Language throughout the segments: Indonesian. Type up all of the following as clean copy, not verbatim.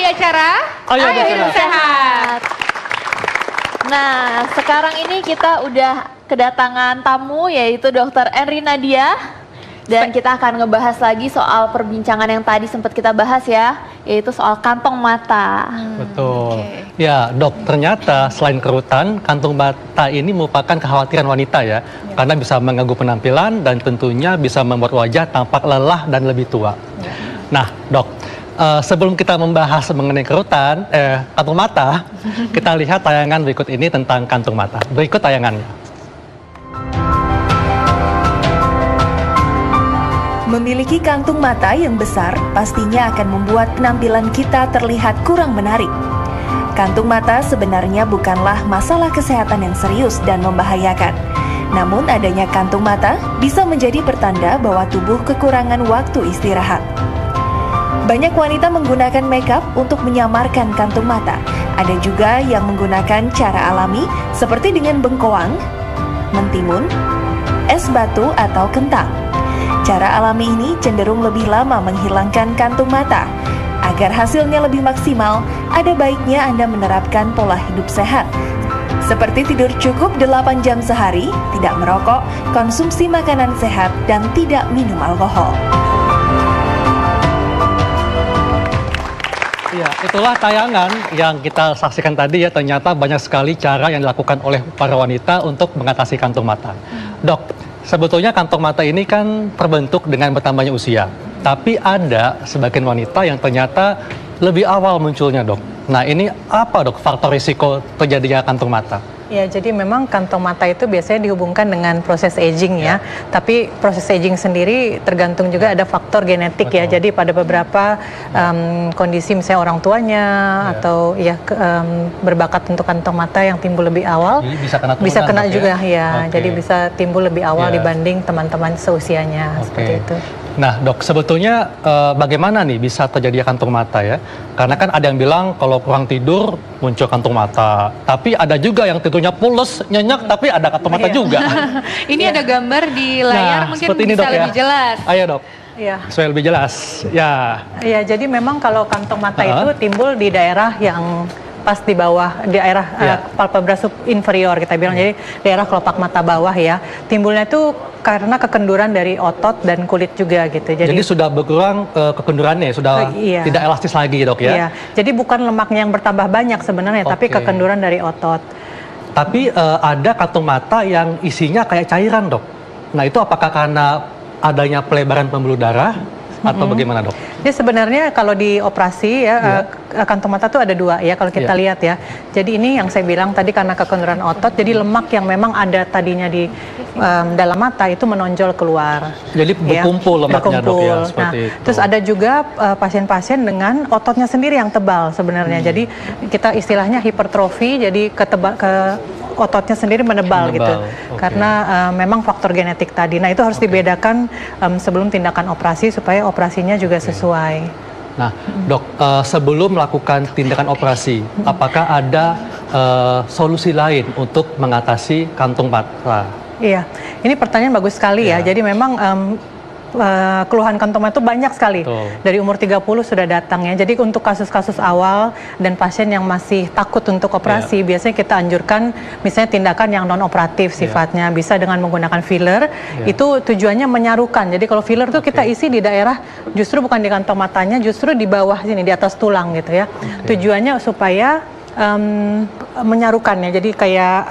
acara Ayo Hidup Sehat. Nah, sekarang ini kita udah kedatangan tamu yaitu Dr. Enri Nadia. Dan kita akan ngebahas lagi soal perbincangan yang tadi sempat kita bahas ya, yaitu soal kantong mata. Betul. Ya, Dok, ternyata selain kerutan, kantung mata ini merupakan kekhawatiran wanita ya. Karena bisa mengganggu penampilan dan tentunya bisa membuat wajah tampak lelah dan lebih tua. Nah, Dok, sebelum kita membahas mengenai kerutan, kantung mata, kita lihat tayangan berikut ini tentang kantung mata. Berikut tayangannya. Memiliki kantung mata yang besar pastinya akan membuat penampilan kita terlihat kurang menarik. Kantung mata sebenarnya bukanlah masalah kesehatan yang serius dan membahayakan. Namun adanya kantung mata bisa menjadi pertanda bahwa tubuh kekurangan waktu istirahat. Banyak wanita menggunakan makeup untuk menyamarkan kantung mata. Ada juga yang menggunakan cara alami seperti dengan bengkoang, mentimun, es batu atau kentang. Cara alami ini cenderung lebih lama menghilangkan kantung mata. Agar hasilnya lebih maksimal, ada baiknya Anda menerapkan pola hidup sehat. Seperti tidur cukup 8 jam sehari, tidak merokok, konsumsi makanan sehat, dan tidak minum alkohol. Ya, itulah tayangan yang kita saksikan tadi ya. Ternyata banyak sekali cara yang dilakukan oleh para wanita untuk mengatasi kantung mata. Dok, sebetulnya kantong mata ini kan terbentuk dengan bertambahnya usia. Tapi ada sebagian wanita yang ternyata lebih awal munculnya, Dok. Nah, ini apa, Dok, faktor risiko terjadinya kantung mata? Ya, jadi memang kantong mata itu biasanya dihubungkan dengan proses aging ya. Tapi proses aging sendiri tergantung juga ada faktor genetik. Betul. Ya. Jadi pada beberapa kondisi misalnya orang tuanya atau berbakat untuk kantong mata yang timbul lebih awal, jadi bisa kena juga ya. Jadi bisa timbul lebih awal dibanding teman-teman seusianya seperti itu. Nah, Dok, sebetulnya bagaimana nih bisa terjadi kantung mata ya? Karena kan ada yang bilang kalau kurang tidur muncul kantung mata. Tapi ada juga yang tidurnya pules, nyenyak, tapi ada kantung mata juga. Ini ada gambar di layar, mungkin ini, bisa Dok, lebih jelas. Ayo, Dok. Ya. Supaya lebih jelas. Ya. Ya, jadi memang kalau kantong mata itu timbul di daerah yang pas di bawah, di daerah palpebra inferior kita bilang, jadi daerah kelopak mata bawah ya. Timbulnya itu karena kekenduran dari otot dan kulit juga gitu. Jadi sudah berkurang kekendurannya, sudah tidak elastis lagi, Dok ya? Iya, jadi bukan lemaknya yang bertambah banyak sebenarnya, tapi kekenduran dari otot. Tapi ada kantung mata yang isinya kayak cairan, Dok. Nah, itu apakah karena adanya pelebaran pembuluh darah atau bagaimana, Dok? Jadi sebenarnya kalau di operasi ya, kantong mata itu ada dua ya kalau kita lihat ya. Jadi ini yang saya bilang tadi karena kekenduran otot, jadi lemak yang memang ada tadinya di dalam mata itu menonjol keluar. Jadi berkumpul lemaknya, Dok ya, seperti itu. Terus ada juga pasien-pasien dengan ototnya sendiri yang tebal sebenarnya. Jadi kita istilahnya hipertrofi, jadi ototnya sendiri menebal gitu. Karena memang faktor genetik tadi. Nah, itu harus dibedakan sebelum tindakan operasi supaya operasinya juga sesuai. Nah, Dok, sebelum melakukan tindakan operasi, apakah ada solusi lain untuk mengatasi kantung mata? Iya, ini pertanyaan bagus sekali ya. Jadi memang keluhan kantong mata itu banyak sekali. Dari umur 30 sudah datang ya. Jadi untuk kasus-kasus awal dan pasien yang masih takut untuk operasi, biasanya kita anjurkan misalnya tindakan yang non-operatif sifatnya. Bisa dengan menggunakan filler, itu tujuannya menyarukan. Jadi kalau filler itu kita isi di daerah, justru bukan di kantong matanya, justru di bawah sini, di atas tulang gitu ya. Tujuannya supaya menyarukannya, jadi kayak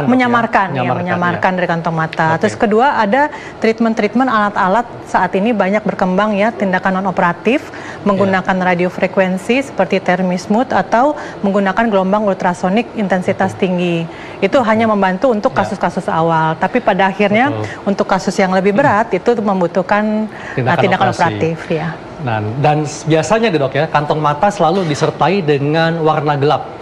menyamarkan dari kantong mata. Terus kedua ada treatment alat-alat saat ini banyak berkembang ya, tindakan non operatif menggunakan radiofrekuensi seperti Thermismooth atau menggunakan gelombang ultrasonik intensitas tinggi. Itu hanya membantu untuk kasus-kasus awal, tapi pada akhirnya untuk kasus yang lebih berat itu membutuhkan tindakan operatif ya. Nah, dan biasanya Dok ya, kantong mata selalu disertai dengan warna gelap.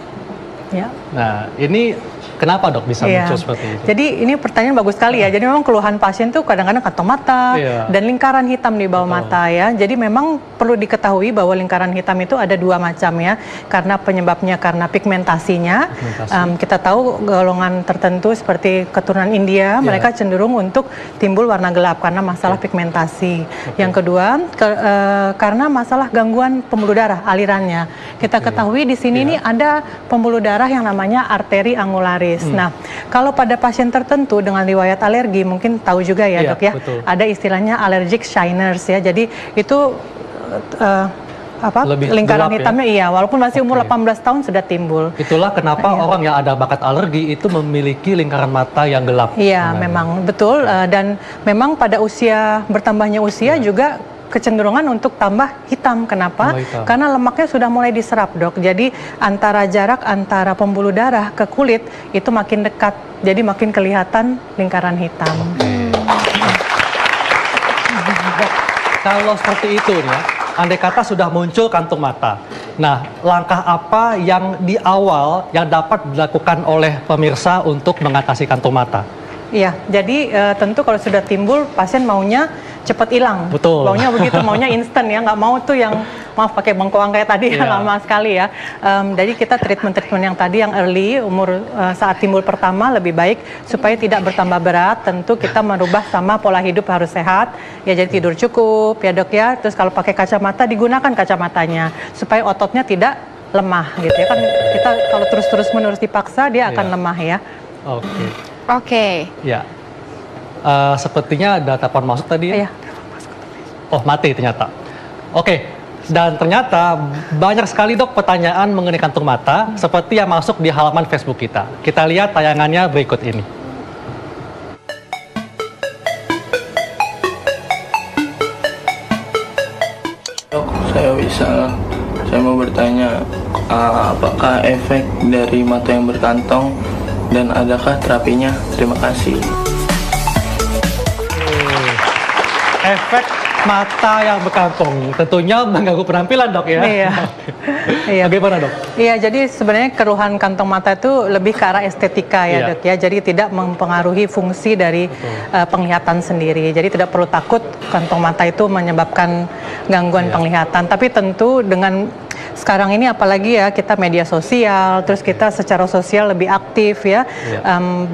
Ya. Nah, ini Kenapa dok bisa muncul seperti itu? Jadi ini pertanyaan bagus sekali ya. Jadi memang keluhan pasien tuh kadang-kadang kantong mata dan lingkaran hitam di bawah mata ya. Jadi memang perlu diketahui bahwa lingkaran hitam itu ada dua macam ya. Karena penyebabnya karena pigmentasinya. Kita tahu golongan tertentu seperti keturunan India, mereka cenderung untuk timbul warna gelap karena masalah pigmentasi. Yang kedua, karena masalah gangguan pembuluh darah alirannya. Kita ketahui di sini nih ada pembuluh darah yang namanya arteri angularis. Nah, kalau pada pasien tertentu dengan riwayat alergi, mungkin tahu juga ya dok ya, ada istilahnya allergic shyness ya. Jadi itu lingkaran hitamnya walaupun masih umur 18 tahun sudah timbul. Itulah kenapa orang yang ada bakat alergi itu memiliki lingkaran mata yang gelap. Iya, memang betul dan memang pada bertambahnya usia juga kecenderungan untuk tambah hitam. Kenapa? Karena lemaknya sudah mulai diserap dok. Jadi jarak antara pembuluh darah ke kulit itu makin dekat. Jadi makin kelihatan lingkaran hitam. Kalau seperti itu ya, andai kata sudah muncul kantung mata. Nah, langkah apa yang di awal yang dapat dilakukan oleh pemirsa untuk mengatasi kantung mata? Iya, jadi tentu kalau sudah timbul pasien maunya cepat hilang. Betul. Maunya begitu, maunya instan ya, nggak mau tuh yang maaf pakai bengkoang kayak tadi yang lama sekali ya. Jadi kita treatment yang tadi yang early saat timbul pertama lebih baik supaya tidak bertambah berat. Tentu kita merubah sama pola hidup harus sehat ya, jadi tidur cukup ya dok ya. Terus kalau pakai kacamata digunakan kacamatanya supaya ototnya tidak lemah gitu ya kan. Kita kalau terus menerus dipaksa dia akan lemah ya. Oke. Ya. Sepertinya ada telepon masuk tadi ya? Oh, mati ternyata. Oke. Dan ternyata banyak sekali dok pertanyaan mengenai kantung mata seperti yang masuk di halaman Facebook kita. Kita lihat tayangannya berikut ini. Dok, saya Wisal. Saya mau bertanya, apakah efek dari mata yang berkantong dan adakah terapinya? Terima kasih. Efek mata yang berkantong tentunya mengganggu penampilan dok ya. Iya. Bagaimana dok? Iya, jadi sebenarnya keluhan kantong mata itu lebih ke arah estetika ya dok ya. Jadi tidak mempengaruhi fungsi dari penglihatan sendiri. Jadi tidak perlu takut kantong mata itu menyebabkan gangguan penglihatan. Tapi tentu dengan sekarang ini apalagi ya kita media sosial, terus kita secara sosial lebih aktif ya.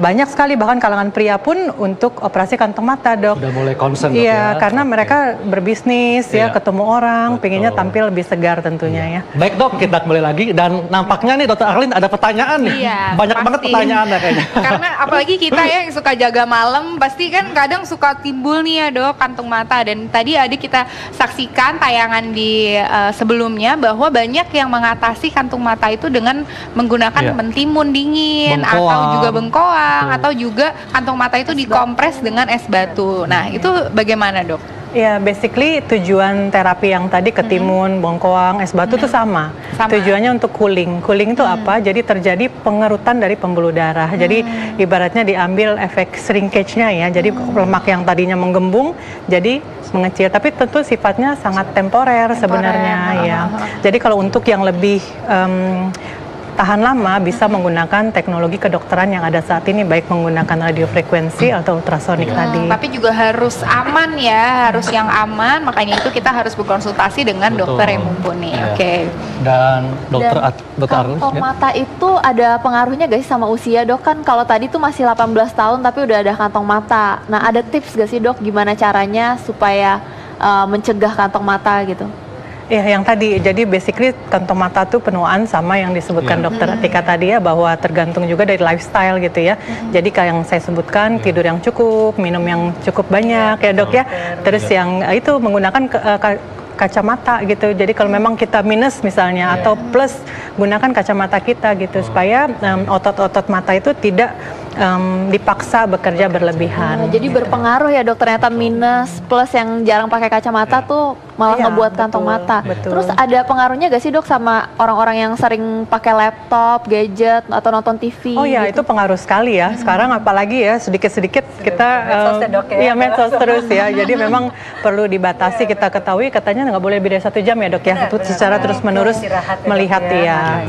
Banyak sekali bahkan kalangan pria pun untuk operasi kantong mata dok. Udah mulai concern dok ya. Karena mereka berbisnis ya, ketemu orang, pengennya tampil lebih segar tentunya ya. Baik dok, kita kembali lagi dan nampaknya nih Dokter Arlin ada pertanyaan nih. Banyak banget pertanyaannya kayaknya. Karena apalagi kita ya yang suka jaga malam, pasti kan kadang suka timbul nih ya dok kantung mata. Dan tadi kita saksikan tayangan di sebelumnya bahwa banyak yang mengatasi kantung mata itu dengan menggunakan mentimun dingin atau juga bengkoang atau juga kantung mata itu dikompres dengan es batu. Nah, itu bagaimana dok? Ya, basically tujuan terapi yang tadi ketimun, bengkoang, es batu itu sama. Tujuannya untuk cooling. Cooling itu apa? Jadi terjadi pengerutan dari pembuluh darah. Jadi ibaratnya diambil efek shrinkage-nya ya. Jadi lemak yang tadinya menggembung jadi mengecil. Tapi tentu sifatnya sangat temporer sebenarnya ya. Jadi kalau untuk yang lebih tahan lama bisa menggunakan teknologi kedokteran yang ada saat ini, baik menggunakan radiofrekuensi atau ultrasonik tadi. Tapi juga harus aman ya, harus yang aman. Makanya itu kita harus berkonsultasi dengan dokter yang mumpuni. Dan dokter kantong mata itu ada pengaruhnya gak sih sama usia dok? Kan kalau tadi tuh masih 18 tahun tapi udah ada kantong mata. Nah, ada tips gak sih dok gimana caranya supaya mencegah kantong mata gitu? Ya, yang tadi, jadi basically kantong mata tuh penuaan sama yang disebutkan dokter Atika tadi ya, bahwa tergantung juga dari lifestyle gitu ya. Jadi kayak yang saya sebutkan, tidur yang cukup, minum yang cukup banyak ya dok ya. Terus yang itu menggunakan kacamata gitu. Jadi kalau memang kita minus misalnya atau plus, gunakan kacamata kita gitu supaya otot-otot mata itu tidak dipaksa bekerja berlebihan. Jadi berpengaruh ya dok, ternyata minus plus yang jarang pakai kacamata tuh malah ngebuat kantong mata. Terus ada pengaruhnya gak sih dok sama orang-orang yang sering pakai laptop, gadget atau nonton TV? Oh ya, itu pengaruh sekali ya. Sekarang apalagi ya sedikit-sedikit kita medsos terus ya. Jadi memang perlu dibatasi. Kita ketahui katanya nggak boleh lebih dari 1 jam ya dok ya, untuk secara terus-menerus melihat mata.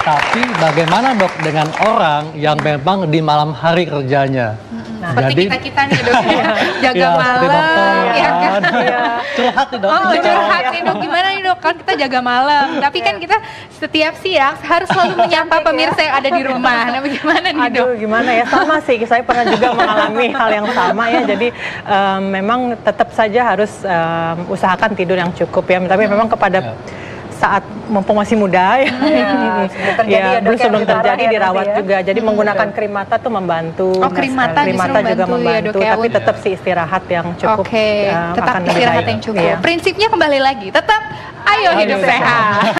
Tapi bagaimana dok dengan orang yang memang di malam hari kerjanya? Seperti kita nih dok, jaga ya, malam, ya kan? Curhat nih dok. Oh curhat nih dok, gimana nih dok? Kan kita jaga malam, tapi kan kita setiap siang harus selalu menyapa pemirsa yang ada di rumah. Nah bagaimana nih dok? Aduh gimana ya, sama sih, saya pernah juga mengalami hal yang sama ya. Jadi memang tetap saja harus usahakan tidur yang cukup ya. Tapi memang kepada saat mumpung masih muda ya, belum terjadi dirawat juga. Jadi menggunakan krim mata tuh membantu. Oh krim mata juga membantu, ya, tapi tetap sih istirahat yang cukup. Tetap istirahat yang cukup. Prinsipnya kembali lagi, tetap ayo hidup sehat.